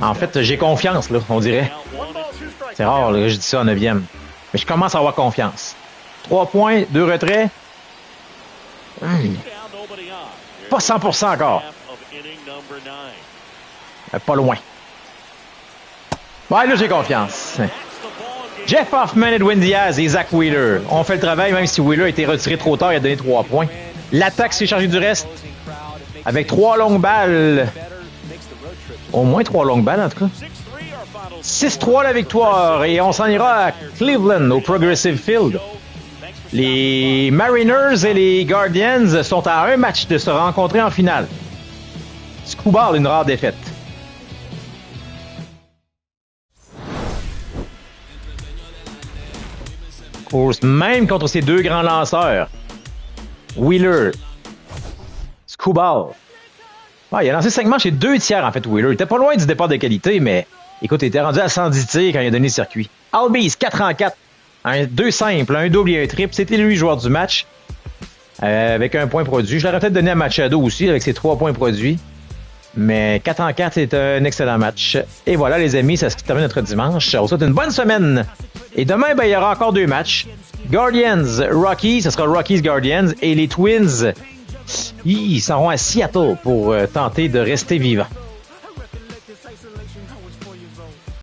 [SPEAKER 6] En fait, j'ai confiance, là, on dirait. C'est rare là, que je dis ça en 9e. Mais je commence à avoir confiance. 3 points, 2 retraits. Pas 100% encore. Pas loin. Ouais, là, j'ai confiance. Jeff Hoffman, Edwin Diaz et Zach Wheeler ont fait le travail, même si Wheeler a été retiré trop tard et a donné 3 points. L'attaque s'est chargée du reste avec 3 longues balles. Au moins 3 longues balles, en tout cas. 6-3 la victoire et on s'en ira à Cleveland, au Progressive Field. Les Mariners et les Guardians sont à un match de se rencontrer en finale. Screwball, une rare défaite. Même contre ces 2 grands lanceurs, Wheeler, Screwball. Il a lancé 5 manches et 2 tiers, en fait, Wheeler. Il était pas loin du départ de qualité, mais écoute, il était rendu à 110 tirs quand il a donné le circuit. Albies, 4-4. 2 simples, un double et un triple. C'était lui, joueur du match, avec 1 point produit. Je l'aurais peut-être donné à Machado aussi, avec ses 3 points produits. Mais 4-4, c'est un excellent match. Et voilà, les amis, ça se termine notre dimanche. On vous souhaite une bonne semaine. Et demain, il y aura encore 2 matchs. Guardians, Rockies, ce sera Rockies Guardians. Et les Twins, ils seront à Seattle pour tenter de rester vivants.